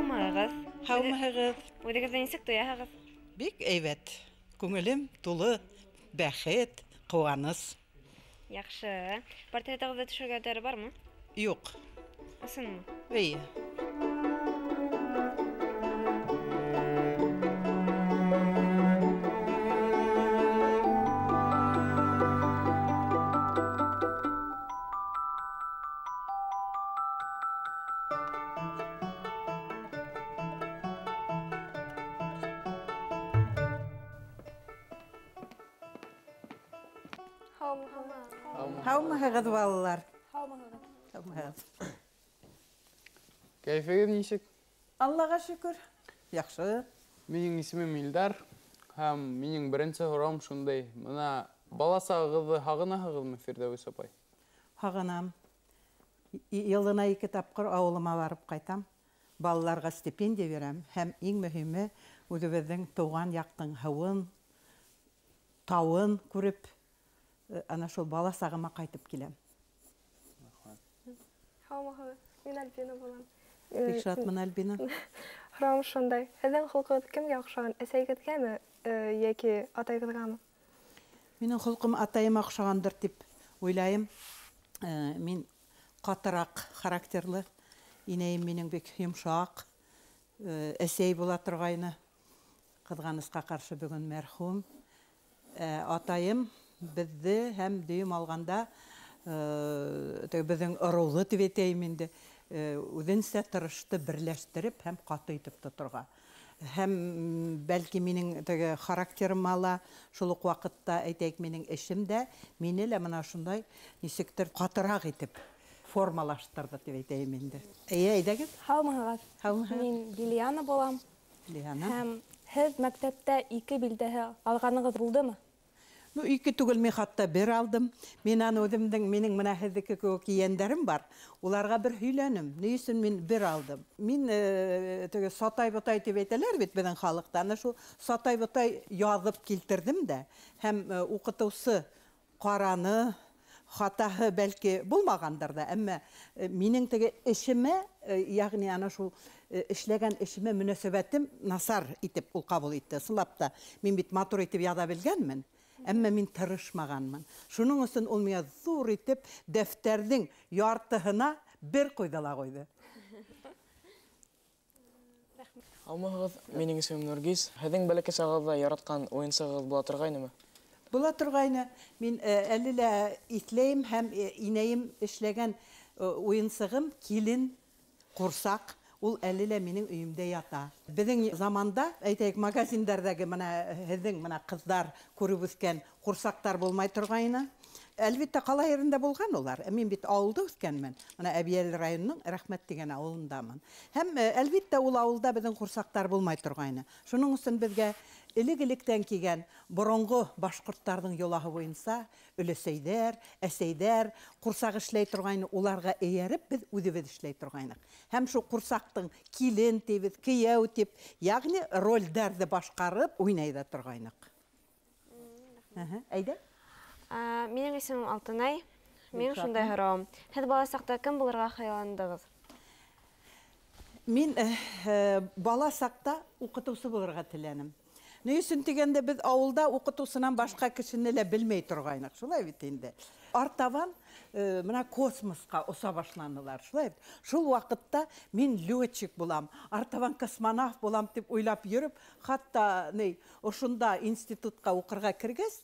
Саламағыз. Хаумағыз. Өйдегізден ісік тұяғыз. Бик әйбәт. Күңелем тулы бәхет, қуаныс. Яқшы. Портретіңізді түшіргендері бар ма? Юк. Ысын мы? Әйе. Хаумағыз балалар. Хаумағыз. Кайфегіз нешік? Аллаға шүкір. Яқшы. Менің исімім Илдар. Һәм менің бірінші сұрағым шундай. Мына баласағызды хағынағыз мы Фирдәуес апай? Хағынам. Елына 2 тапқыр ауылыма барып қайтам. Балаларға стипендия берем. Һәм ең мөһиме үзебезнең туган яктың һавын, тауын күреп, ана шул баласағыма қайтып келем. Хаумағыз. Мен Альбина болам. Бик шатмын, Альбина. Храм шундай. Һеҙҙең холҡығыҙ кемгә оҡшаған? Әсәйегеҙгәме, йәки атайығыҙғамы? Минең холҡом атайыма оҡшағандыр дип уйлайым. Мин ҡатыраҡ характерлы. Инәйем минең бик йомшаҡ. Әсәй була торғайны. Ҡыҙғанысҡа ҡаршы бөгөн мәрхүм. Атайым беҙҙе һәм дөйөм алғанда беҙҙең ырыулы тип әйтәйем инде. Үҙенсә тырышты берләштереп һәм ҡаты итеп тоторға. Һәм бәлки минең характерыма ла шул уҡ ваҡытта әйтәйек минең эшем дә мине лә мына шундай нисектер ҡатыраҡ итеп формалаштырҙы дип әйтәйем инде. Әйҙәгеҙ. Һаумыһығыҙ. Мин Лилиана булам. Лилиана. Һәм һеҙ мәктәптә 2 билдәһе алғанығыҙ булдымы? 2 түгел, мин хатта 1 алдым. Мин аны үҙемдең, минең менә һеҙҙеке кеүек ейәндәрем бар. Уларға бер һөйләнем. Ни өсөн мин 1 алдым? Мин сатай-ботай тип әйтәләр бит беҙҙең халыҡта. Аны шул сатай-ботай яҙып килтерҙем дә. Һәм уҡытыусы ҡараны, хатаһы бәлки булмағандыр да. Әммә минең теге эшемә, ягъни ана шул эшләгән эшемә мөнәсәбәтем насар итеп ул ҡабул итте. Сылап та мин бит матур итеп яҙа белгәнмен. Әммә мин тырышмағанмын. Шуның өсөн ул миңә зур итеп дәфтәрҙең яртыһына 1 ҡуйҙы ла ҡуйҙы. Алмағыз, менің исемем Нургиз. Һеҙҙең бәләкәй сағыҙҙа яратҡан уйынсығыҙ була торғайнымы? Була торғайны. Мин әле лә иҫләйем һәм инәйем эшләгән уйынсығым килен, ҡурсаҡ. Ул әле лә минең өйөмдә ята. Беҙҙең заманда, әйтәйек, магазиндарҙағы һеҙҙең ҡыҙҙар күреп үҫкән ҡурсаҡтар булмай торғайны. Әлбиттә, ҡала ерендә булған улар. Мин бит ауылда үҫкәнмен. Мына Әбйәлил районының Рәхмәт дигән ауылындамын. Һәм әлбиттә, ул ауылда беҙҙең ҡурсаҡтар булмай торғайны. Шуның өсөн беҙгә элек-электән килгән боронғо башҡорттарҙың йолаһы буйынса өләсәйҙәр, әсәйҙәр ҡурсаҡ эшләй торғайны, уларға эйәреп беҙ үҙебеҙ эшләй торғайныҡ. Һәм шул ҡурсаҡтың килен тибеҙ, кейәү тип, яғни ролдәрҙе башҡарып уйнай ҙа торғайныҡ. Әйҙә? Минең исемем Алтынай. Мин шундай һорауым. Һеҙ бала саҡта кем булырға хыялландығыҙ? Мин бала саҡта уҡытыусы булырға теләнем. Ни өсөн тигәндә, беҙ ауылда уҡытыусынан башҡа кешене лә белмәй торғайныҡ. Шулай бит инде. Артабан мына космосҡа оса башланылар. Шулай. Шул ваҡытта мин летчик булам, артабан космонавт булам тип уйлап йөрөп, хатта ошонда институтҡа уҡырға кергәс,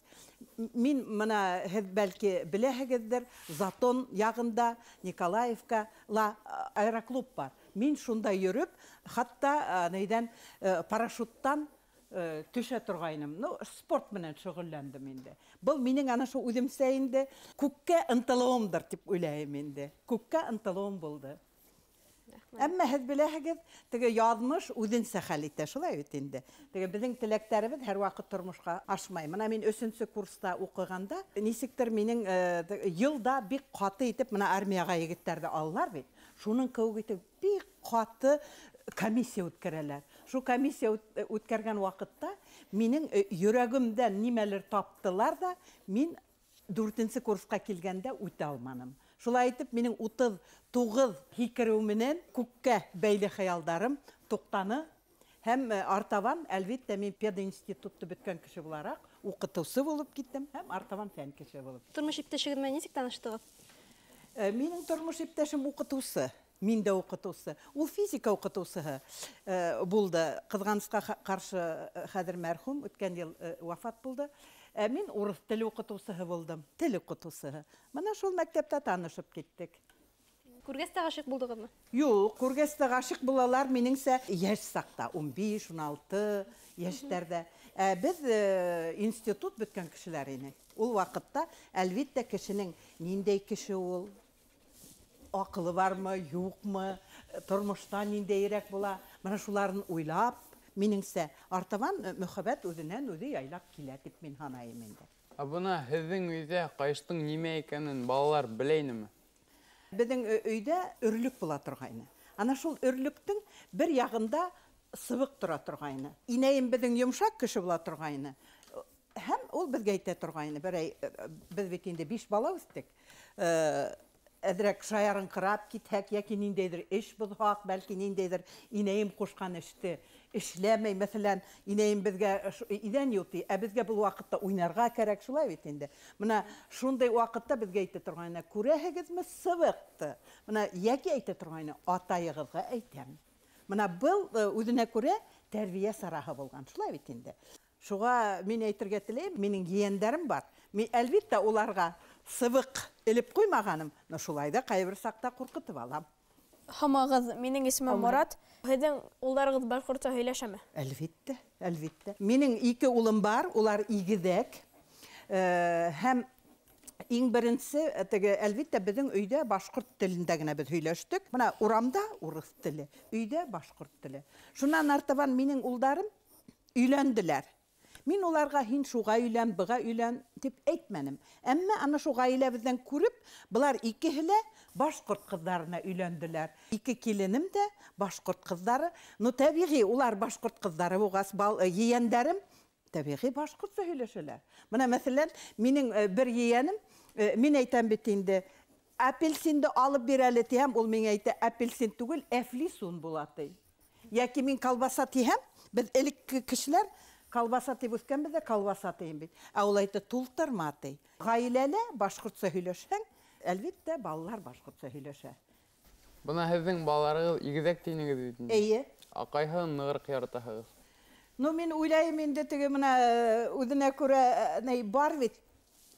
мин мына һеҙ бәлки беләһегеҙҙер, Затон яғында Николаевка ла аэроклуб бар. Мин шунда йөрөп, хатта парашюттан төшә торғайным. Спорт менән шөғөлләндем инде. Был минең ана шул үҙемсә инде күккә ынтылыуымдыр дип уйлайым инде. Күккә ынтылыуым булды. Әммә һеҙ беләһегеҙ, теге яҙмыш үҙенсә хәл итә, шулай бит инде. Теге беҙҙең теләктәребеҙ һәр ваҡыт тормошҡа ашмай. Мына мин 3-нче курста уҡығанда, нисектер минең йылда бик ҡаты итеп, мына армияға егеттәрҙе алалар бит. Шуның кеүек итеп бик ҡаты комиссия үткәрәләр. Шу комиссия үткәргән ваҡытта минең йөрәгемдән нимәлер таптылар да, мин 4-нче курсҡа килгәндә үтә алманым. Шулай итеп, минең 39 һикереү менән күккә бәйле хыялдарым туктаны. Һәм артабан, әлбәттә, мин пединститутты беткән кеше буларак, укытучы булып киттем, һәм артабан фән кеше булып. Тормыш иптәшегез менән ничек таныштыгыз? Минең тормыш иптәшем укытучы, мин дә укытучы. Ул физика укытучыһы булды. Кызганычка каршы хәзер мәрхүм, үткән ел вафат булды. Мин урыс теле укытучыһы булдым, тел укытучыһы. Менә шул мәктәптә танышып киттек. Күргәс тә гашыйк булдыгызмы? Юк, күргәстә гашык булалар минеңсә яшь сакта, 15-16 яшьтәрдә. Без институт беткән кешеләр ине. Ул вакытта әлбәттә кешенең ниндәй кеше ул, акылы бармы, юкмы, тормышта ниндәйрәк була, менә шуларын уйлап, минеңсә артабан мөхәббәт үзеннән-үзе яйлап килә дип мин саныйм инде. Бuna һеҙҙең өйҙә ҡайыштың нимә икәнен балалар белә инеме? Безнең өйдә өрлек була торгайны. Ана шул өрлектең бер ягында сыбык тора торгайны. Инәем безнең йомшак кеше була торгайны. Һәм ул безгә әйтә торгайны. Без бит инде 5 бала үстек. Әдрәк шаярынкырап китһәк, яки ниндәйдер эш булһак, бәлки ниндәйдер инәем кушкан эште эшләмәй, мәсәлән, инәем безгә идән юты, безгә бу вакытта уйнарга кирәк, шулай бит инде. Менә шундый вакытта безгә әйтә торгайны, күрәһегезме сыбыкты? Менә яки әйтә торгайны, атайыгызга әйтәм. Менә был үзенә күрә тәрбия сарахы булган, шулай бит инде. Шуга мин әйтергә теләйм, минең ейәндәрем бар. Мин әлбәттә уларга сыбык элеп куймаганым, но шулай да кайбер сакта куркытып алам. Хамагыз, минең исемем Мурат. Һеҙҙең улдарығыҙ башҡортса һөйләшәме? Әлбәттә, әлбәттә. Минең 2 улым бар, улар игеҙәк. Һәм иң беренсе, әлбәттә, безнең өйдә башҡорт телендә генә без һөйләштек. Менә урамда урыс теле, өйдә башҡорт теле. Шунан артабан минең улдарым өйләнделәр. Мин уларга һин шуға өйлән, быға өйлән дип әйтмәнем. Әммә ана шу гаиләбездән күреп, булар икеһе лә башҡорт ҡыҙҙарына өйләнделәр. 2 киленем дә башҡорт ҡыҙҙары. Ну, тәбиғи, улар башҡорт ҡыҙҙары булғас, ейәндәрем тәбиғи башҡортса һөйләшәләр. Менә мәсәлән, минең бер ейәнем, мин әйтәм бит инде, апельсинды алып бир әле тиһәм, ул миңә әйтә, апельсин түгел, әфлисун була ти. Яки мин колбаса тиһәм, без элекке кешеләр колбаса тип үскәнбез дә колбаса тием бит. Ә ул әйтә, тултырма ти. Гаиләлә башҡортса һөйләшһәң, әлбәттә, балалар башҡортса һөйләшә. Бына һеҙҙең балаларығыҙ игеҙәк тинегеҙ бит инде. Эйе. Ҡайһыһын нығырыҡ яратаһығыҙ? Ну, мин уйлайым инде теге менә үҙенә күрә бар бит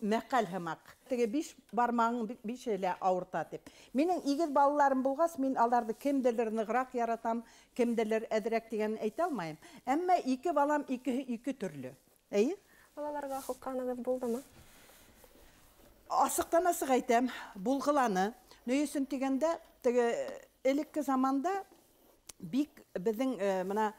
мәҡәл һымаҡ. Теге 5 бармағың 5 лә ауырта тип. Минең игеҙ балаларым булғас, мин аларҙы кемделер нығыраҡ яратам, кемделер әҙерәк тигәнен әйтә алмайым. Әммә 2 балам 2 төрлө. Эйе? Балаларға хуҡҡанығыҙ булдымы? Асыҡтан асыҡ әйтәм, булғыланы. Ни өсөн тигәндә, теге элекке заманда бик безнең менә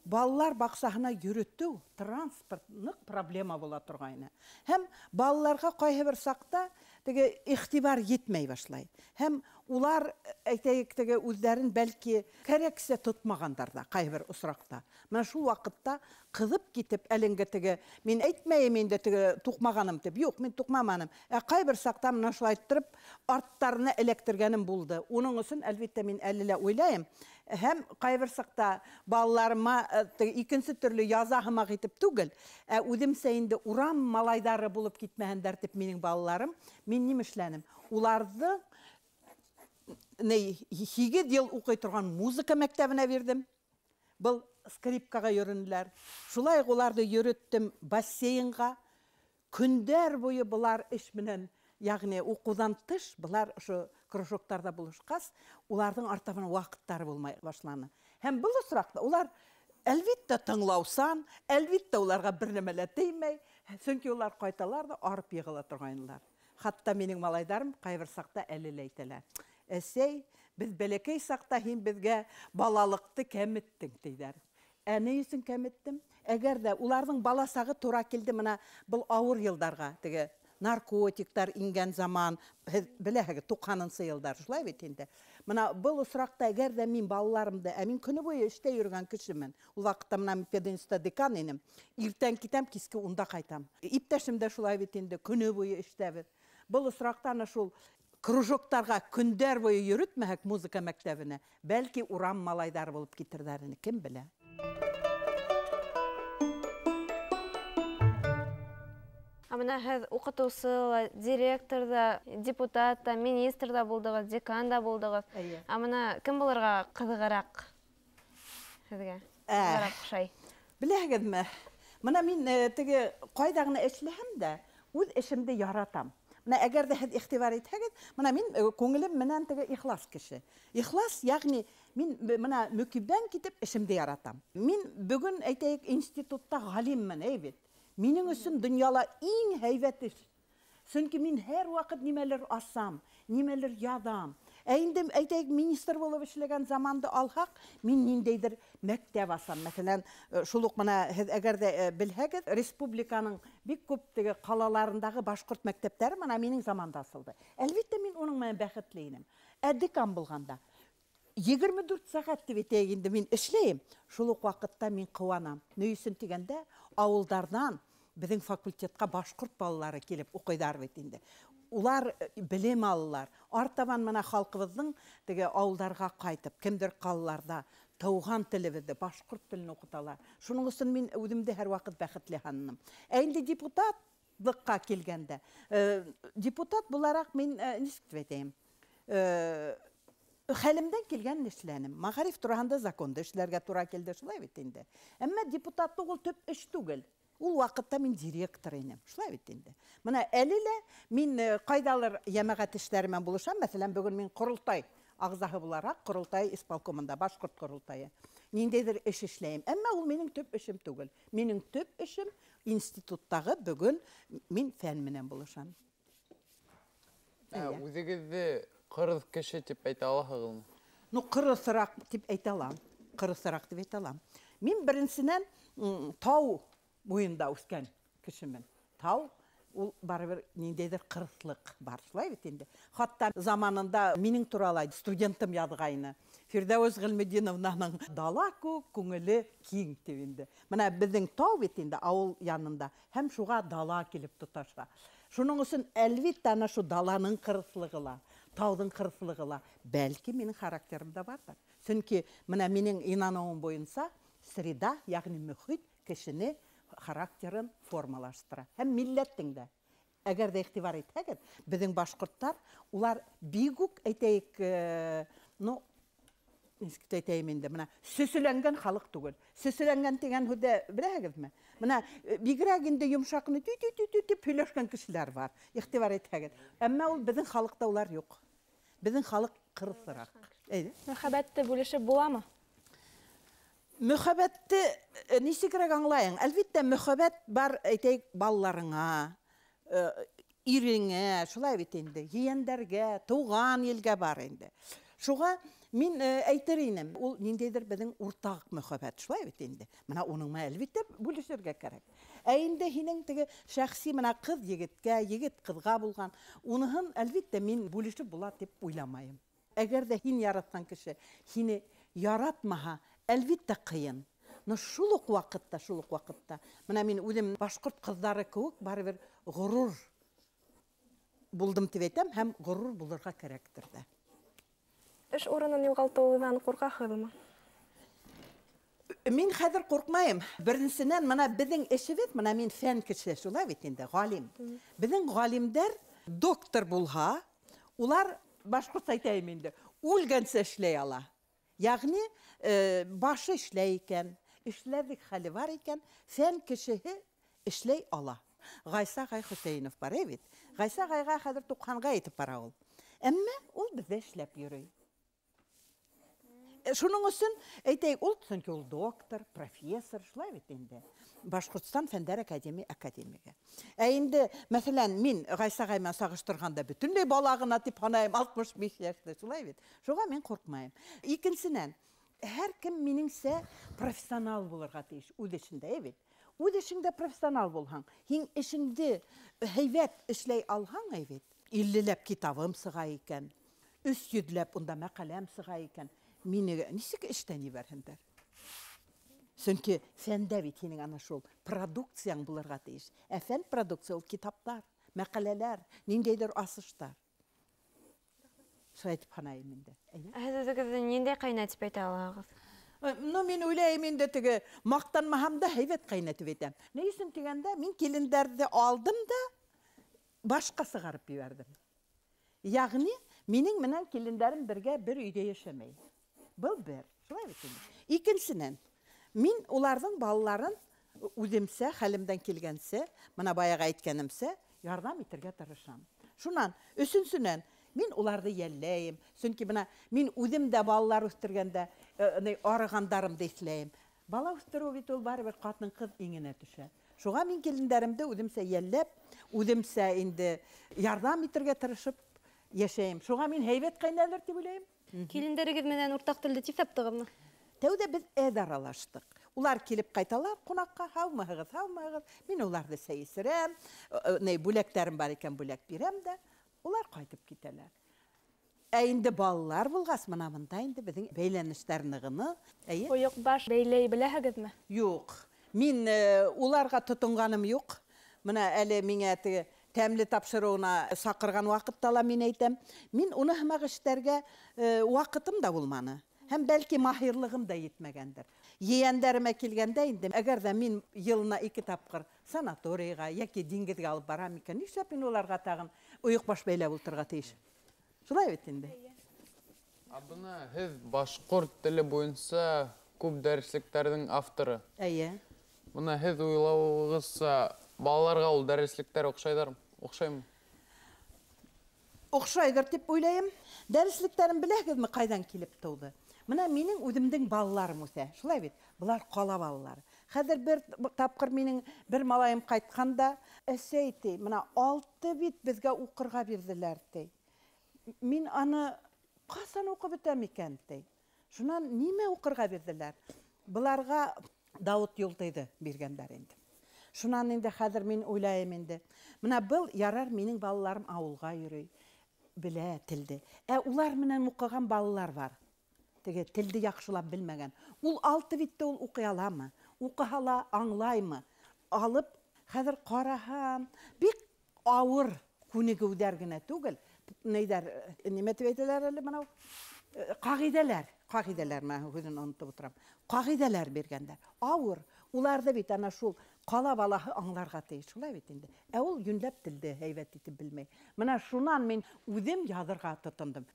балалар баҡсаһына йөрөтөү, транспорт ныҡ проблема була торғайны. Һәм балаларға ҡайһы бер саҡта теге иғтибар етмәй башлай. Һәм улар, әйтәйек, теге үҙҙәрен бәлки кәрәксә тотмағандар да, ҡайһы бер осраҡта. Менә шул ваҡытта ҡыҙып китеп, әлеңге теге, мин әйтмәйем инде теге туҡмағаным тип. Юҡ, мин туҡмаманым. Ҡайһы бер саҡта менә шулай иттереп арттарына эләктергәнем булды. Уның өсөн, әлбәттә, мин әле лә уйлайым. Һәм ҡайһы бер саҡта балаларыма икенсе төрлө яза һымаҡ итеп түгел, үҙемсә инде урам малайҙары булып китмәһендәр тип минең балаларым, мин нимә эшләнем? Уларҙы 8 йыл уҡый торған музыка мәктәбенә бирҙем. Был скрипкаға йөрөнөләр. Шулай уларҙы йөрөттөм бассейнға. Көндәр буйы былар эш менән, ягъни уҡыуҙан тыш, былар ошо кружоктарда булышҡас, уларҙың артабан ваҡыттары булмай башланы. Һәм был осраҡта улар әлбиттә тыңлаусан, әлбиттә уларға бер нәмә лә теймәй, сөнки улар ҡайталар да арып йығыла торғайнылар. Хатта минең малайдарым ҡайһы бер саҡта әле лә әйтәләр. Әсәй, без бәләкәй саҡта һин безгә балалыҡты кәметтең, тиҙәр. Ни өсөн кәметтем? Әгәр дә уларҙың бала сағы тура килде менә был ауыр йылдарға, теге наркотиктар ингән заман, беләһегеҙ, 90-нсы йылдар, шулай бит инде. Менә был осраҡта әгәр дә мин балаларымды, мин көнө буйы эштә йөрөгән кешемен. Ул ваҡытта менә пединститутта декан инем. Иртән китәм, киске 10-да ҡайтам. Иптәшем дә шулай бит инде, көнө буйы эштәбеҙ. Был осраҡта ана шул кружоктарға күндер бойы йөрөтмәһәк музыка мәктәбенә, бәлки урам малайдар булып китерләрен, кем белә. Амына һез укытучы ла, директор да, депутат та, министр да булдыгыз, декан да булдыгыз. Амына кем булырга кызыграк? Сезгә. Кызыграк ошай. Беләгезме? Менә мин теге кайдагына эшләһәм дә, үз эшемде яратам. Менә әгәр дә һез игътибар итһәгез, менә мин күңелем менән теге ихлас кеше. Ихлас, ягъни мин менә мөкиббән китеп эшемде яратам. Мин бүген әйтәйек институтта галиммен, әйбит. Минең өчен дөньяла иң һәйбәт эш. Чөнки мин һәр вакыт нимәлер асам, нимәлер ядам. Инде әйтәйек министр булып эшләгән заманды алһак, мин ниндәйдер мәктәп асам. Мәсәлән, шул ук менә әгәр дә белһәгез, республиканың бик күп теге калаларындагы башкорт мәктәпләре менә минең заманда асылды. Әлбәттә мин уның менән бәхетле идем. Декан булганда 24 сәгать дип әйтәйек инде мин эшләйм. Шул ук вакытта мин куанам. Ни өчен дигәндә, авылдардан безнең факультетка башкорт балалары килеп укыйлар бит инде. Улар белем алалар. Артабан менә халкыбызның теге авылдарга кайтып, кемдер калларда тауган телебезне, башкорт телен укыталар. Шуның өчен мин үземдә һәр вакыт бәхетле ханным. Инде депутатлыкка килгәндә, депутат буларак мин ничек дип әйтәм? Хәлемдән килгән эшләнем. Мәгариф турында законда эшләргә туры килде, шулай бит инде. Әмма депутатлык ул төп эш түгел. Ул вакытта мин директор идем. Шулай бит инде. Менә әлелә мин кайдалыр җәмәгать эшләремә булышам. Мәсәлән, бүген мин курултай агзаһы буларак, курултай исполкомында, башкорт курултайы. Ниндәйдер эш эшләйм. Әмма ул минең төп эшем түгел. Минең төп эшем институттагы бүген мин фән менән булышам. Үзегезне кырыс кеше дип әйтә аласызмы? Ну, кырысрак дип әйтә алам. Кырысрак дип әйтә алам. Мин беренчедән тау буенда үскән кешемен. Тау, ул барыбер ниндәйдер кырыслык бар. Шулай бит инде. Хатта заманында минең туралай студентым язгайны. Фирдәүс Гыйлметдиновнаның дала күк, күңеле киң дип инде. Менә безнең тау бит инде авыл янында һәм шуга дала килеп тоташа. Шуның өчен әлбәттә ана шу даланың кырыслыгыла, таудың кырыслыгыла бәлки минең характеримдә бардыр. Чөнки менә минең инануым буенча среда, ягъни мөхит кешене характерын формалаштыра. Һәм милләттең дә. Әгәр дә игътибар итһәгез, безнең башкортлар, улар бик үк әйтәйек, ничек әйтәйем инде, менә сөсөләнгән халык түгел. Сөсөләнгән дигән һүздә беләһегезме? Менә бигрәк инде йомшакны тит һөйләшкән кешеләр бар. Игътибар итһәгез. Әмма ул безнең халыкта улар юк. Безнең халык кырысрак. Мөхәббәтте бүлешеп буламы? Мөхәббәтте ничегрәк аңлайың? Әлбәттә, мөхәббәт бар, әйтәйек, балаларыңа, иреңә, шулай бит инде, җиәндәргә, туган илгә бар инде. Шуга мин әйтер инем, ул ниндәйдер безнең уртак мөхәббәт, шулай бит инде. Менә уның әлбәттә бүлешергә кирәк. Инде һинең теге шәхси менә кыз егеткә, егет кызга булган, уныһын әлбәттә мин бүлешеп була дип уйламаем. Әгәр дә һин яраткан кеше һине яратмаһа, әлбәттә кыен. Но шул ук вакытта, менә мин үзем башкорт кызлары кебек барыбер горур булдым дип әйтәм, һәм горур булырга кирәктер дә. Эш урынын югалтудан куркасызмы? Мин хәзер куркмайм. Беренчедән, менә безнең эшебез, менә мин фән кеше, шулай бит инде, галим. Безнең галимдәр доктор булһа, улар башкорт әйтәм инде, үлгәнсә эшләй ала. Ягъни башы эшләй икән, эшләрлек хәле бар икән, фән кешеһе эшләй ала. Гайса Гай Хөсәйнов бар бит. Гайса Гайга хәзер 90-га итеп бара ул. Әмма ул бездә эшләп йөри. Шуның өчен әйтәйек, ул чөнки ул доктор, профессор, шулай бит инде. Башкортстан фәннәр академиягә. Инде, мәсәлән, мин Гайса Гаймен сагыштырганда бөтенләй бала гына дип һанайм, 65 яшьтә, шулай бит. Шуга мин куркмайм. Икенчедән, һәр кем минеңсә профессионал булырга тиеш, үз эшендә, бит. Үз эшендә профессионал булһаң, һин эшеңдә һәйбәт эшләй алһаң, бит. 50ләп китабым сыга икән, 300ләп унда мәкаләм сыга икән. Мине ничек эштән ибәрһендер? Чөнки фәндә бит һинең ана шул продукцияң булырга тиеш. Фән продукция ул китаптар, мәкаләләр, ниндәйдер асыштар. Шайтып қанайым енді. Һеҙ нендей қайнатып әйтә алағыҙ? Ну, мен ойлайым енді тігі мақтанмағамда хейвет қайнатып етем. Не үшін дегенде, мен келіндерді алдым да башқа сығарып бердім. Яғни, менің менен келіндерім бірге бір үйде yaşamay. Бұл бір. Шулай бетім. Икенсінен, мен олардың балаларын өзімсе, хәлімден келгенсе, мына баяға айткенімсе, ярдам етерге тырышам. Шунан, үшінсінен, мен оларды еллейім. Сүнки мен өзімде балалар өстіргенде арығандарымды еслейім. Бала өстіру бет ол бары бір қатының қыз еңіне түші. Шуға мен келіндерімді өзімсе еллеп, өзімсе енді ярдам етерге тырышып ешейім. Шуға мен хейбет қайналыр деп ойлайым. Келіндерігіз менен ортақ тілді тез таптығымы? Тәуде біз аралаштық. Олар келіп қайталар қонаққа, хаумағыз. Мен оларды сәйісірем, бөлектәрім бар екен, бөлек берем де, олар қайтып кетелер. Әйінді балалар болғас, мұнда енді біздің бейленіштерінігіні. Ойық баш бейлей біләхігіз ме? Жоқ. Мен оларға тұтынғаным жоқ. Мұна әлі мен әті тәмлі тапшыруына сақырған уақыттала мен әйтем. Мен оны хымақ іштерге уақытым да болманы. Hem belki mahirliğim da yetmegенdir. Yeğenlerime kelgende indim. Eğer de min yılına 2 tapqır sanatoriyaga yoki dengizge alıp baram ekan, nişap men olarga tagın uyuq baş beylep ulturga teyиш. Şulay betinde. Abına siz Башқұрт тілі бойынша көп дәріслектердің авторы. Әйе. Бұны siz ойлауыңызша балаларға ол дәрісліктер оқшаймы? Оқшайдыр деп ойлайым. Дәріслектерін біләгізмі қайдан келіп туды? Мына менің өзімдің балаларым өсе. Шулай бет, бұлар қала балалары. Қазір бір тапқыр менің бір малайым қайтқанда, әсейті, мына 6 бет бізге оқырға берділер дей. Мен аны қасан оқып өтем екен дей. Шунан неме оқырға берділер? Бұларға Дауыт Юлтайды бергендер енді. Шунан енді қазір мен ойлайым енді. Мына бұл ярар менің балаларым ауылға үйрей. Біле тілді. Олар менен оқыған балалар бар. Теге тілді яқшылап білмеген. Ол 6 бетте ол оқи аламы? Оқи ала аңлаймы? Алып, қазір қарахам, бек ауыр көнеге өдергіне түгіл. Нейдер, неметіп етелер әлі мынау? Қағиделер, мен өзін ұнытып отырам. Қағиделер бергендер. Ауыр. Оларды бет ана шул қала балағы аңларға тей. Шулай бет енді. Ол юнлеп тілді хейвет етіп білмей. Мына шунан мен өзім ядырға тұтындым.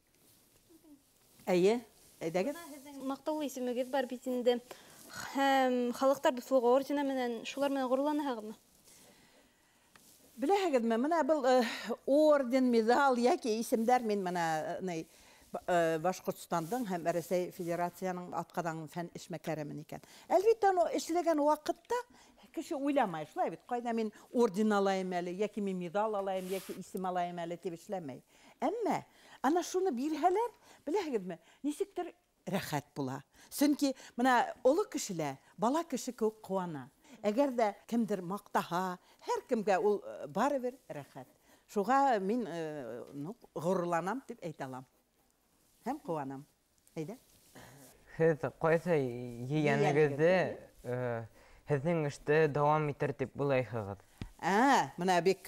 Әйе? Әйдәгіз? Мақтаулы есімігіз бар бетінде халықтар бұсылығы ордена менен, шулар менен ғұрланы хағымы? Біләгіз ме, мына бұл орден, медал, яки есімдер мен мына Башқұртстандың һәм Ресей Федерацияның атқадан фән ішмәкәрімін екен. Әлбетте, ішлеген уақытта кіші ойламай, шылай бет, қайда мен орден алайым әлі, яки мен медал алайым, яки исім алайым әлі деп ішләмей. Әммә, ана шуны бирһәләр, біләгіз ме, несіктір рәхәт була. Сөнки мына олы кішілә, бала кіші көк қуана. Әгәр дә кемдер мақтаһа, һәр кемгә ул барыбер рәхәт. Шуға мен ғұрланам деп әйтәлам. Hem қуанам. Әйді? Сіз қойса егенігізді сіздің ішті давам етір деп бұлайсыңыз. Мына бек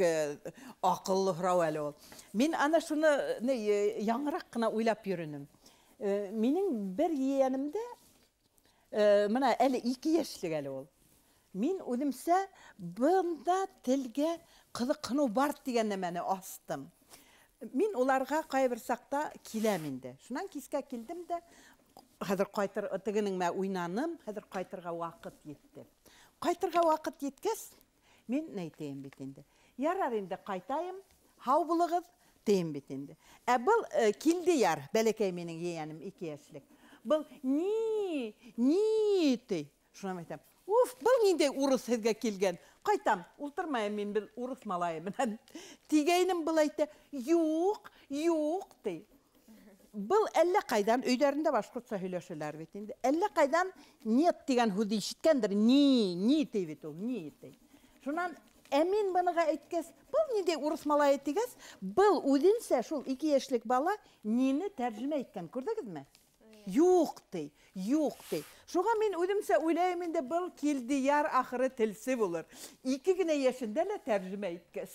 ақыллы сұрау әлі ол. Мен ана шуны яңырақ қына ойлап жүрінім. Менің бір егенімді мына әлі 2 яшілік әлі ол. Мен өзімсе бұнда тілге қызықыну бар дегенде мәні астым. Мен оларға қайбір сақта келем енді. Шунан кеске келдім де, қазір қайтыр ұтығының мә ойнаным, қазір қайтырға уақыт етті. Қайтырға уақыт еткес, мен нәйтейім бетенді. Ярар енді қайтайым, хау бұлығыз, дейім бетенді. Бұл келді яр, бәлекей менің егенім 2 яшілік. Бұл не ете? Шунан айтам. Бұл нендей ұрыс сізге келген. Қайтам, ұлтырмайым мен бір ұрыс малайым. Тегейнім бұл айтты, юқ, дей. Бұл әлі қайдан, өйдерінде Башқұртша сөйлешілер бетінде. Әлі қайдан нет деген хүді ішіткендір. Не дей бет ол, не дей. Шунан, әмен бұныға әйткес, бұл нендей ұрыс малайы тегес, бұл өдінсе, шул 2 яшілік бала нені тәржіме еткен, көрдіңіз ме? Юқ дей. Шуға мен өдімсе ойлайым енді бұл келді яр ақыры тілсі болыр. 2 гіне ешінде лә тәржіме еткес.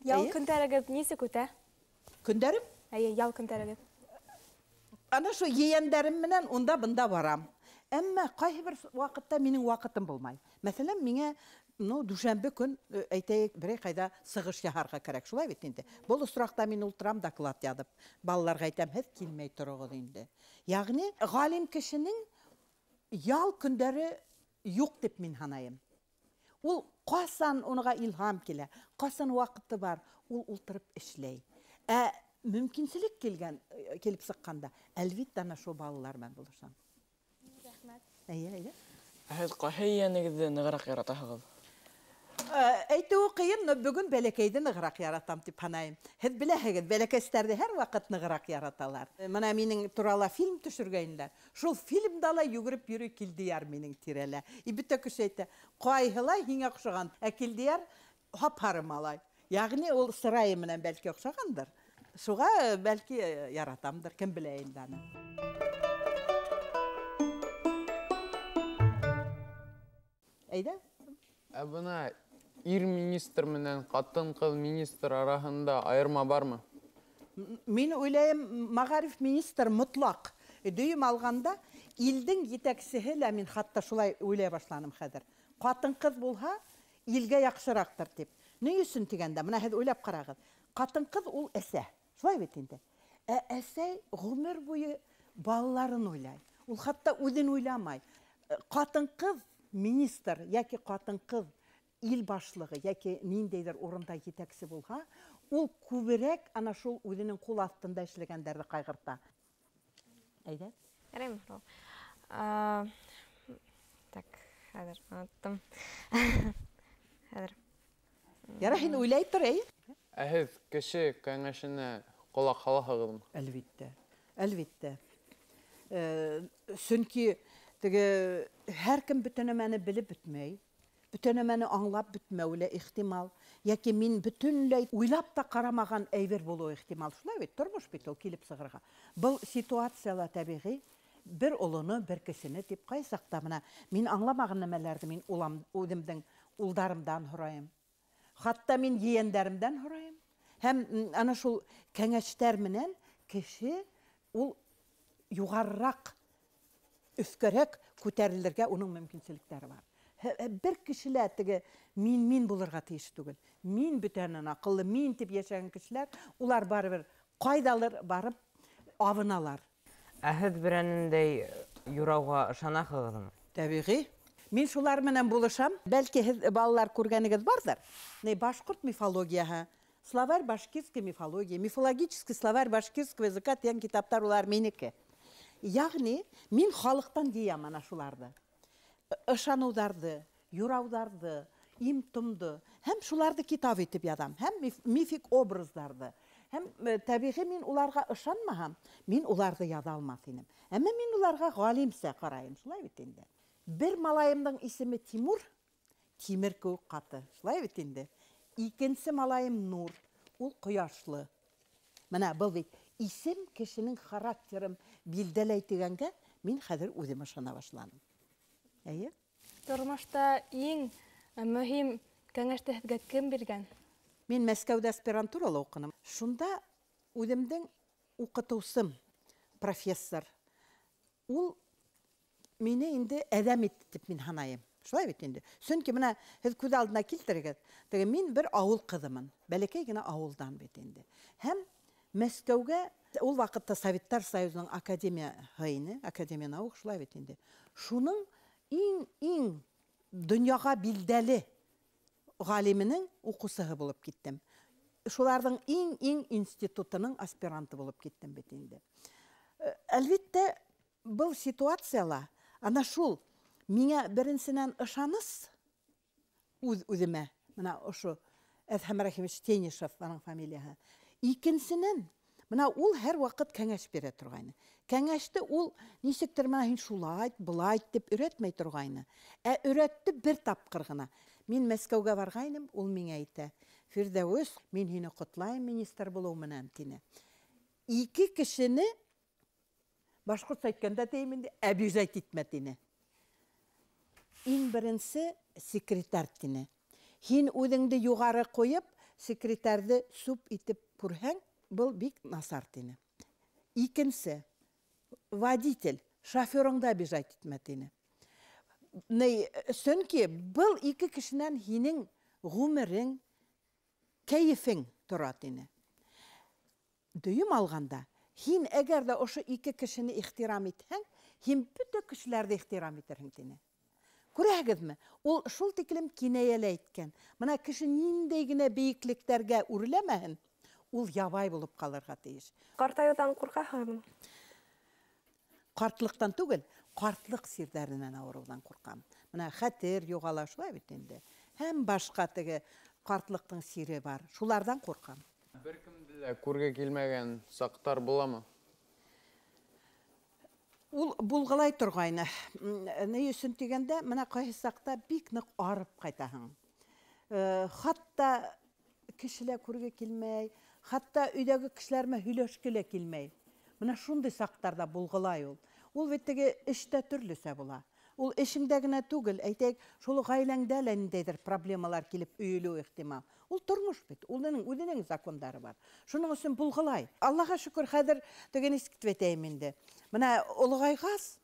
Ял күн тәрігіз несі көті? Көндәрем? Ял көндәрегез. Ана şu yeğenlerim менән унда бында барам. Әмма кайһы бер вакытта минең вакытым булмай. Мәсәлән, миңа дүшәмбе көн әйтәйек, берәй кайда сыгыш яһарга кирәк. Шулай бит инде. Бу осракта мин ултырам доклад язып, балаларга әйтәм, һез килмәй торыгыз инде. Ягъни галим кешенең ял көндәре юк дип мин һанайым. Ул касан онга илһам килә, касан вакыты бар, ул ултырып эшләй. Мөмкинчелек килеп сыкканда, әлбәттә ана шу балалар белән булышам. Рәхмәт. Әйе. Һез кайһы янегезне ныграк яратасыгыз? Әйтүе кыен, но бүген бәләкәйдә ныграк яратам дип һанайым. Һез беләһегез, бәләкәстәрдә һәр вакыт ныграк яраталар. Менә минең турала фильм төшергәннәр. Шул фильмда ла йөгереп йөри Килдияр минең тирәлә. И бөтә кеше әйтә, кайһылай һиңә охшаган, ә Килдияр хап-хары малай. Ягъни ул сырайы менән бәлки охшагандыр. Шуға бәлки яратамдыр, кем белә инде аны. Әйдә? Бuna ир министр менән катын-кыз министр арасында айырма бармы? Мин уйлайым, мәгариф министр мотлак. Дөйем алганда илдең җитәкчесе лә мин хатта шулай уйлай башланым хәзер. Катын-кыз булһа, илгә яхшырактыр дип. Ни өчен дигәндә, менә һез уйлап карагыз. Катын-кыз ул әсә. Шулай бит инде. Әсәй гомер буе балаларын уйлай. Ул хатта үзен уйламай. Катын-кыз министр яки катын-кыз ил башлыгы яки ниндәйдер урында җитәкче булһа, ул күбрәк ана шул үзенең кул астында эшләгәндәрне кайгырта. Әйдә? Ярыйм. Так, хәзер аттым. Хәзер. Ярый, һин уйлай тор, Һез кеше кәңәшенә колак халаһыгызмы? Әлбәттә. Чөнки теге һәркем бөтен мәне белеп бетмәй. Бөтен мәне аңлап бетмәүле ихтимал. Яки мин бөтенләй уйлап та карамаган әйбер булу ихтимал. Шулай бит, тормыш бит ул килеп сыгырга. Бу ситуациялар табигый бер улыны, бер кешене дип кайсакта менә мин аңламаган нәмәләрне мин үземнең улдарымдан һорайым. Хатта мин yeğenlerimden һорайым. Һәм ана шул кәңәштәр менән кеше ул югаррак, өскәрәк күтәрелергә уның мөмкинчелекләре бар. Бер кешеләр теге мин булырга тиеш түгел. Мин бүтәнен акыллы, мин дип яшәгән кешеләр, улар барыбер кайдалыр барып авыналар. Һез берәнендәй юрауга ышанасызмы? Табигый. Мин шулар менән булышам. Бәлки һез балалар күргәнегез бардыр. Башкорт мифологияһы, словарь башкирский мифология, мифологический словарь башкирского языка дигән китаптар улар минеке. Ягъни мин халыктан диям ана шуларды. Ышанударды, юраударды, имтымды, һәм шуларды китап итеп язам, һәм мифик образларды. Һәм табигый мин уларга ышанмасам, мин уларды яза алмас идем. Әмма мин уларга галимсә карайым, шулай бит инде. Бер малайымның исеме Тимур, тимер кеүек каты, шулай бит инде. Икенче малайым Нур, ул кояшлы. Менә бу бит исем кешенең характерын билдәләй дигәнгә мин хәзер үзем ышана башладым. Әйе? Тормышта иң мөһим кәңәште һезгә кем биргән? Мин Мәскәүдә аспирантурала укыдым. Шунда үземнең укытучым, профессор, ул мине инде әдәм итте дип мин һанайым. Шулай бит инде. Чөнки менә һез күз алдына килтерегез. Теге мин бер авыл кызымын. Бәләкәй генә авылдан бит инде. Һәм Мәскәүгә ул вакытта Советтар Союзының Академия наук шулай бит инде. Шуның иң дөньяга билдәле галименең укучысы булып киттем. Шуларның иң институтының аспиранты булып киттем бит инде. Әлбәттә, бу ситуациялар ана шул миңа беренчедән ышаныс үземә, менә ошо Әдһәм Рәхимович Тенишев аның фамилияһы. Икенчедән, менә ул һәр вакыт кәңәш бирә торгайны. Кәңәште ул ничектер менә һин шулай, булай дип өйрәтмәй торгайны. Өйрәтте бер тапкыр гына. Мин Мәскәүгә баргайным, ул миңа әйтә: "Фирдәүс, мин һине котлайм министр булу менән", дине. Ике кешене башкортча әйткәндә тәйминде, әбизайт итмәтине. Иң беренче секретарь дине. Һин үзеңде югары куеп, секретарьды суп итеп күрһәң, Бұл бик насар тені. Икенсе, водитель, шоферыңда бежать етме тені. Сөнки, бұл икі кішінен хинің ғумырың, кәйіфің тұра тені. Дүйім алғанда, хин әгер де ошы икі кішіні ихтирам етхен, хин бүті кішілерді ихтирам етерхін тені. Көрәгізмі? Ол шул текілім кинеелі еткен. Мына кіші ниндейгіне бейікліктерге үрілемәхін, ол ябай болып қалырға тейіш. Қартаюдан қорқасызбы? Қартлықтан түгіл, қартлық сирдәрінен ауырудан қорқам. Мына хәтер, yoğalaşуа бітенде. Hem башқа тігі қартлықтың сире бар. Шулардан қорқам. Бір кімді көрге келмеген сақтар бола ма? Ул булғылай тұрғайны. Не үшін дегенде, мына қайсы сақта бик нык арып қайтаһың. Хатта кішілер көрге келмей, хатта үйдегі кішілерме хүйлөшкеле келмей. Мына шундай сақтарда булғылай ул. Ул веттеге іште түрлісе була. Ул ішіңдегіне түгіл, әйтек, шолы ғайләңді әліндейдір проблемалар келіп үйілу ихтимал. Ул тұрмыш бет, өзінің закондары бар. Шуның үшін бұлғылай. Аллаға шүкір, қадір деген ескітветейм енді. Мына олығайғас,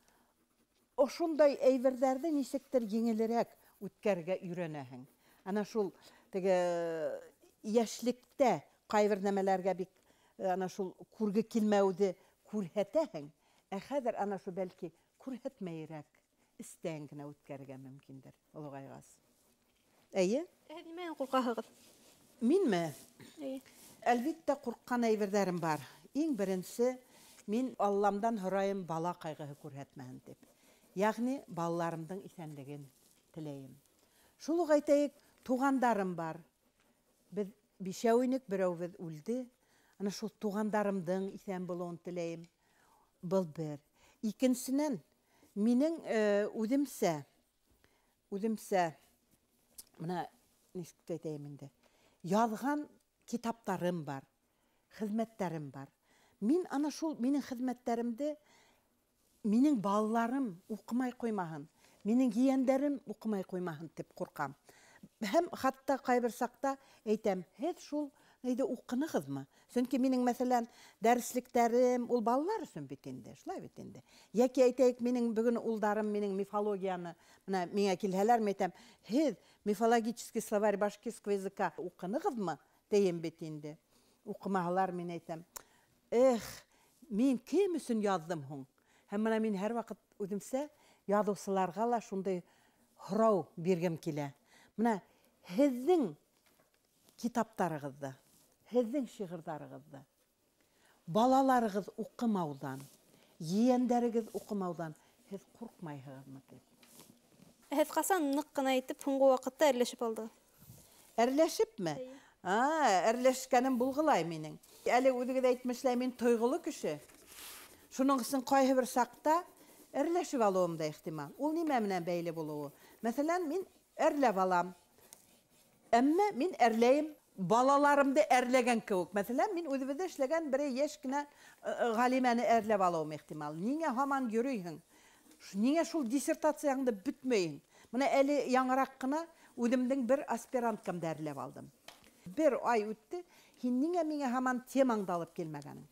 ошындай әйвердерді несектер еңелерек өткерге үйренәхің. Ана шул яшілікте қайвернәмелерге бік ана шул көрге келмеуді көрхетәхің. Әқадір ана шул бәлки көрхетмейрек. İstəngine ötkərgə mümkündür, olğayğaz. Əyi? Nədən qorxasınız? Minmi? Əyi. Əlbəttə qorxan əyrlərim var. Ən birincisi, min Allah'ımdan hörayım bala qayğığı көрһәтмәһен деп. Яғни, балаларымдың исәнлеген тілейім. Шулық айтайық, туғандарым бар. Біз бишәуінік біреуіз үлді. Ана шул туғандарымдың исән болуын тілейім. Бұл бір. Икенсінен, Менің өдімсә, мына нешікті айтайымынды, язған китаптарым бар, хізметтәрім бар. Мен ана шул менің хізметтәрімді менің балаларым оқымай қоймағын, менің ейендерім оқымай қоймағын деп қорқам. Hem hatta kaybersakta eytem hep şul neydi uqınığız mı? Çünkü benim mesela dersliklerim ul ballar üçün bitinde, şulay bitinde. Yaki eyteyik benim bugün uldarım benim mifologiyanı, mine kilheler mi eytem, hep mifologiический словарь башкирского языка uqınığız mı? Deyim bitinde. Uqımağlar men eytem. Men kim üçün yazdım hun? Hem men her vakit ödümse yazıcılarga la şunday hırau bergem kile. Mına hizin kitaplarınızda, hizin şiirdarınızda, balalarınız okumaudan, yeğenleriniz okumaudan hiç korkmayınız mı? Hiç qasan nıqqına aytip, hungu vaqtda erleşip aldı. Erleşip mi? Erleşkenim bulgulay menin. Eli ödüge aytmışlar men toygulu kişi. Şunun için qayı bir sakta erleşip alığımda ihtimal. Ol nime menen beyli buluğu. Mesela men erlep alam. Ama men erleyim balalarımda erlegen kavuk. Mesela men ödüvede işlegen bire yeşkine galimeni erlep alığım ihtimal. Niye haman görüyün? Niye şul dissertasyanda bütmeyin? Mına eli yanırakkına ödümden bir aspirantkam erlep aldım. Bir ay öttü. Niye mine haman temanda alıp gelmegenin?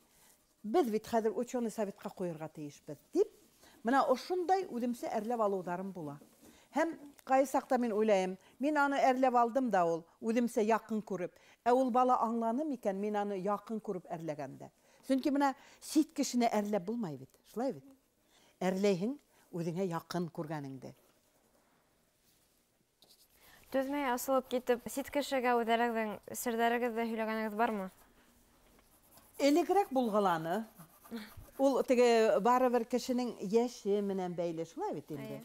Biz bit hazır uçonu sabitka koyurga teyiş biz deyip. Mına oşunday ödümse erlep alığıdarım bula. Hem qayısaqta men oylayım, men anı erlep aldım da ol, ödümse yakın kurup. Ol bala anlanım iken men anı yakın kurup erlegende. Çünkü mına sit kişine erlep bulmay bit, şulay bit. Erleyhin, ödüne yakın kurganыңды. Төзмей асылып кетіп, сит кішіге өдеріңіздің сірдеріңізді хүйлегеніңіз бар ма? Элегірек bulğalanı, ol bari bir kişinin yaşı menen beyle, şulay bit indi.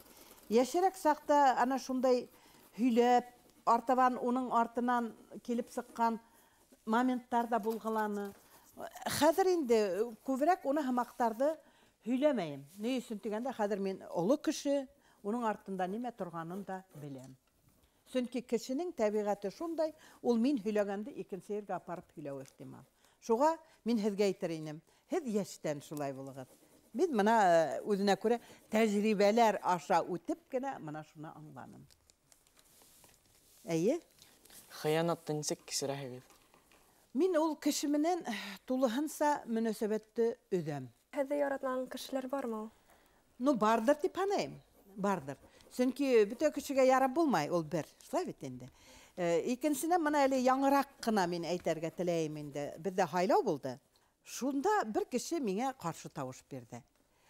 Yaşarak saqta ana şunday hüylep, artaban onun artından kelip sıqqan momentlarda bulğalanı. Hazır indi kövrek onu hamaktardı hüylemeyim. Ne üçün degende hazır men olu kişi, onun artında nime turganın da bilem. Çünkü kişinin tabiatı şunday, ol men hüylegende ikinci yerge aparıp hüyleu ihtimal. Şuğa men hizge aytırayım, hiz yaştan şulay bulğat. Biz mına özüne göre tecrübeler aşağı ötüp gene mına şuna anlanım. İyi? Хыянаттан нисек кисерәһегеҙ? Мин ул кеше менән тулыһынса мөнәсәбәтте өҙәм. Һеҙҙе яратмаған кешеләр бармы ул? Ну, бардыр дип һанайым. Бардыр. Сөнки бөтә кешегә ярап булмай, ул бер. Шулай бит инде. Икенсенән, мына әле яңыраҡ кына мин әйтергә теләйем инде. Беҙҙә һайлау булды. Шунда бер кеше миңә ҡаршы тауыш бирҙе.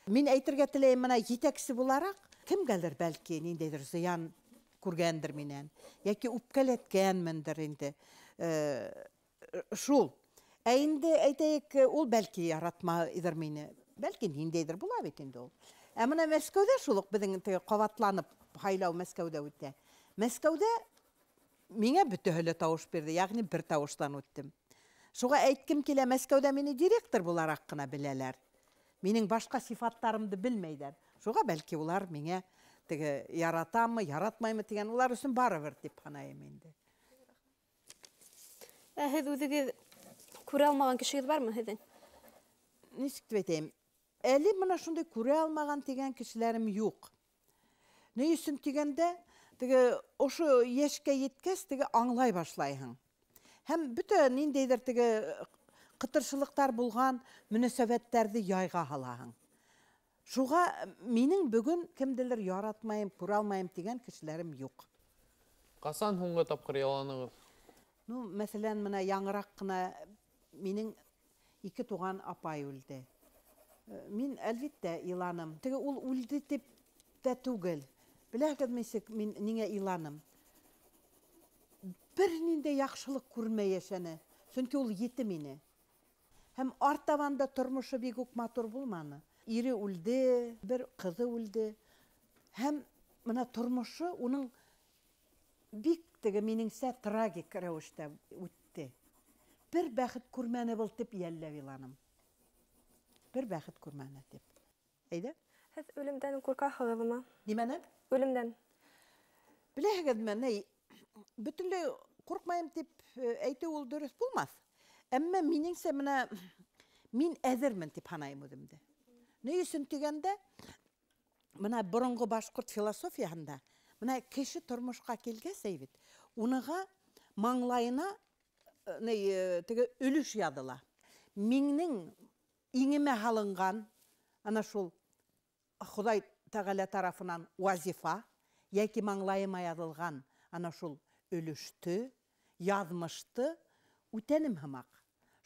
Мин әйтергә теләйем, мына етәксе булараҡ, кемгәлер бәлки ниндәйҙер зыян күргәндер минән, йәки үпкәләткәнмендер инде. Шул. Ә инде әйтәйек, ул бәлки яратмайҙыр мине. Бәлки ниндәйҙер була бит инде ул. Ә мына Мәскәүҙә шул уҡ беҙҙең ҡабатланып һайлау Мәскәүҙә үтә. Мәскәүҙә миңә бөтәһе лә тауыш бирҙе, яғни бер тауыштан үттем. Шуға әйткем килә, Мәскәүҙә мине директор булараҡ ҡына беләләр. Минең башҡа сифаттарымды белмәйҙәр. Шуға бәлки улар миңә яратамы, яратмаймы тигән, улар өсөн барыбер дип һанайым инде. Ә һеҙ үҙегеҙ күрә алмаған кешегеҙ бармы һеҙҙең? Нисек тип әйтәйем? Әле мына шундай күрә алмаған тигән кешеләрем юҡ. Ни өсөн тигәндә, ошо йәшкә еткәс, аңлай башлайһың. Һәм бөтә ниндәйҙер ҡытыршылыҡтар булған мөнәсәбәттәрҙе яйға һалаһың. Шуға минең бөгөн кемделер яратмайым, күрә алмайым тигән кешеләрем юҡ. Ҡасан һуңғы тапҡыр яланығыҙ? Ну, мәсәлән, мына яңыраҡ ҡына минең 2 туған апай үлде. Мин әлбиттә иланым. Ул үлде тип тә түгел. Беләһегеҙ нисек мин ниңә иланым? Бер ниндәй яҡшылыҡ күрмәй йәшәне. Сөнки ул етем ине. Һәм артабанда тормошо бик үк матур булманы. Ире үлде, бер ҡыҙы үлде. Һәм мына тормошо уның бик минеңсә трагик рәүештә үтте. Бер бәхет күрмәне был тип йәлләп иланым. Бер бәхет күрмәне тип. Әйҙә? Һеҙ үлемдән ҡурҡаһығыҙмы? Нимәнән? Үлемдән. Беләһегеҙме, бөтөнләй ҡурҡмайым тип әйтеү ул дөрөҫ булмаҫ. Әммә минеңсә менә мин әҙермен тип һанайым үҙемде. Ни өсөн тигәндә, мына боронғо башҡорт философияһында мына кеше тормошҡа килгәс, әйбит, уныға маңлайына өлөш яҙыла. Минең иңемә һалынған, ана шул Хоҙай Тәғәлә тарафынан вазифа, йәки маңлайыма яҙылған ана шул өлөштө, яҙмышты үтәнем һымаҡ.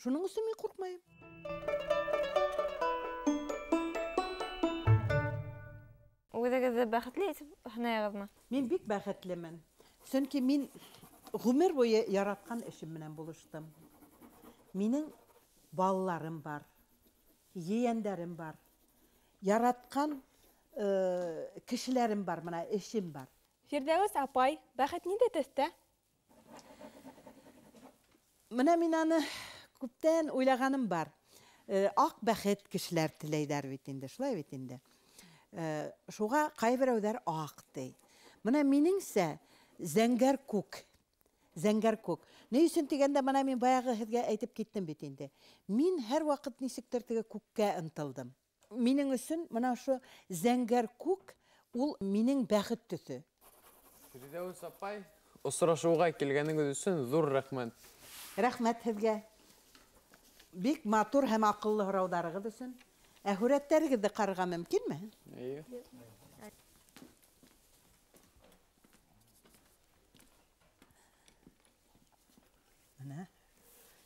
Шуның өсөн мин ҡурҡмайым. Үҙегеҙҙе бәхетле итеп һанайығыҙмы? Мин бик бәхетлемен. Сөнки мин ғүмер буйы яратҡан эшем менән булыштым. Минең балаларым бар, ейәндәрем бар, яратҡан кешеләрем бар, мына эшем бар. Фирдәүес апай, бәхет ниндәй төҫтә? Менә мин аны күптән уйлағаным бар. Аҡ бәхет кешеләр теләйҙәр бит инде, шулай бит инде. Шуға ҡайберәүҙәр аҡ ти. Менә минеңсә зәңгәр күк. Зәңгәр күк. Ни өсөн тигәндә, менә мин баяғы һеҙгә әйтеп киттем бит инде. Мин һәр ваҡыт нисектер күккә ынтылдым. Минең өсөн менә ошо зәңгәр күк ул минең бәхет төҫө. Фирдәүес апай, осрашыуға килгәнегеҙ өсөн ҙур рәхмәт. Рәхмәт һеҙгә. Бик матур һәм аҡыллы һорауҙарығыҙ өсөн. Ә һүрәттәрегеҙҙе ҡарарға мөмкинме? Эйе.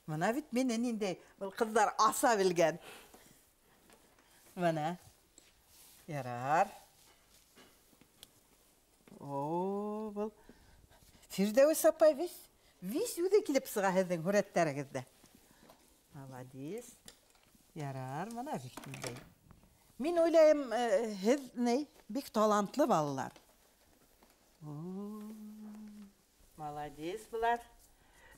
Мына бит мине ниндәй был ҡыҙҙар аса белгән. Мына. Ярар. О, был Фирдәүес апай вис үҙе килеп сыға һеҙҙең һүрәттәрегеҙҙә. Молодец. Ярар, мына бик ниндәй. Мин уйлайым, һеҙ бик талантлы балалар. Молодец булар.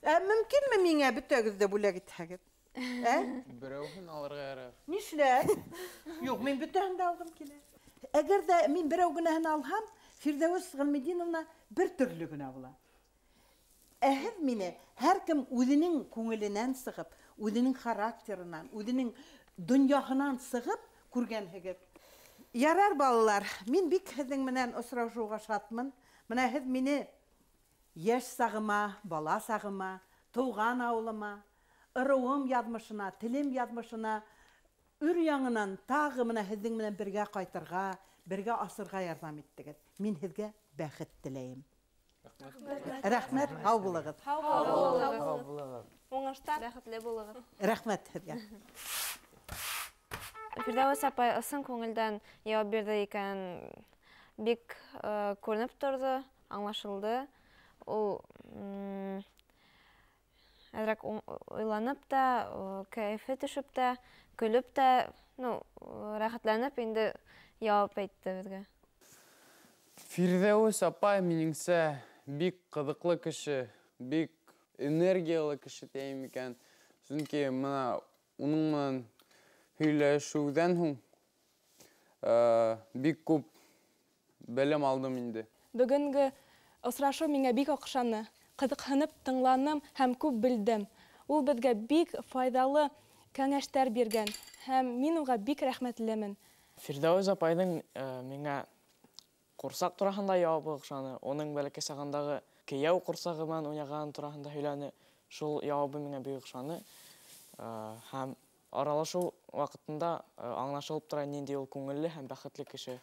Мөмкинме миңә бөтәгеҙҙе бүләк итһәгеҙ? Берәүһен алырға ярар. Нишләп? Юҡ, мин бөтәһен дә алғым килә. Әгәр дә мин берәү генәһен алһам, Фирдәүес Ғилметдиновна бер төрлө генә була. Ә һеҙ мине һәр кем үҙенең күңеленән сығып, үҙенең характерынан, үҙенең донъяһынан сығып күргәнһегеҙ. Ярар, балалар, мин бик һеҙҙең менән осрашыуға шатмын. Менә һеҙ мине йәш сағыма, бала сағыма, тыуған ауылыма, ырыуым язмышына, тілем язмышына үр яңынан тағы мына һеҙҙең менән бергә ҡайтырға, бергә асырға ярҙам иттегеҙ. Мин һеҙгә бәхет теләйем. Рәхмәт, һау булығыҙ. Уңыштар. Бәхетле булығыҙ. Рәхмәт һеҙгә. Фирдәүес апай ысын күңелдән яуап бирҙе икән, бик күренеп торҙо, аңлашылды. Ул әҙерәк уйланып та, кәйефе төшөп тә, көлөп тә, рәхәтләнеп инде яуап әйтте беҙгә. Фирдәүес апай минеңсә бик ҡыҙыҡлы кеше, бик энергиялы кеше тием икән. Сөнки мына уның менән һөйләшеүҙән һуң бик күп белем алдым инде. Бөгөнгө осрашыу миңә бик оҡшаны. Ҡыҙыҡһынып тыңланым һәм күп белдем. Ул беҙгә бик файҙалы кәңәштәр биргән һәм мин уға бик рәхмәтлемен. Фирдәүес апайҙың миңә ҡурсаҡ тураһында яуабы оҡшаны. Уның бәләкәй сағындағы кейәү ҡурсағы менән уйнаған тураһында һөйләне. Шул яуабы миңә бик оҡшаны. Һәм аралашыу ваҡытында аңлашылып тора нинди ул күңелле һәм бәхетле кеше.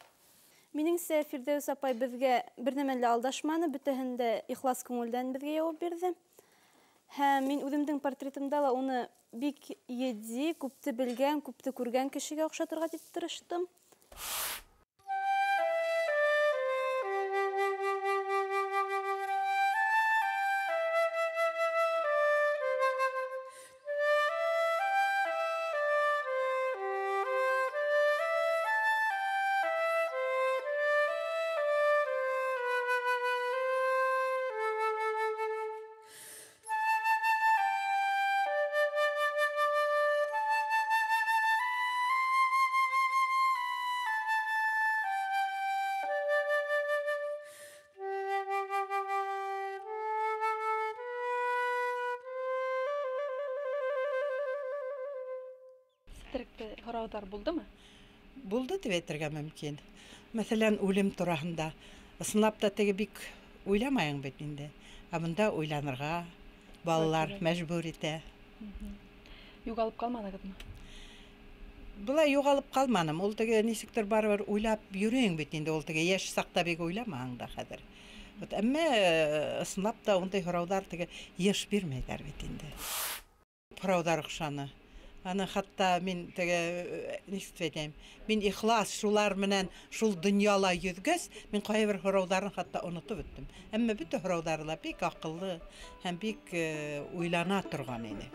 Минеңсә, Фирдәүес апай беҙгә бер нәмә лә алдашманы, бөтәһендә ихлас күңелдән беҙгә яуап бирҙе. Һәм мин үҙемдең портретымда ла уны бик етди, күпте белгән, күпте күргән кешегә оҡшатырға тип тырыштым. Һорауҙар булдымы? Булды тип әйтергә мөмкин. Мәҫәлән, үлем тураһында. Ысынлап та теге бик уйламайың бит инде. Ә бында уйланырға балалар мәжбүр итә. Юғалып ҡалманығыҙмы? Былай юғалып ҡалманым. Ул теге нисектер барыбер уйлап йөрөйөң бит инде. Ул теге йәш саҡта бик уйламаһаң да хәҙер. Әммә ысынлап та ундай һорауҙар теге йыш бирмәйҙәр бит инде. Һорауҙар оҡшаны. Аны хатта мин теге нисек әйтәм, мин ихлас шулар менән шул донъяла йөҙгәс, мин ҡайбер һорауҙарын хатта онотоп бөттөм. Әммә бөтә һорауҙары ла бик аҡыллы һәм бик уйлана торған ине.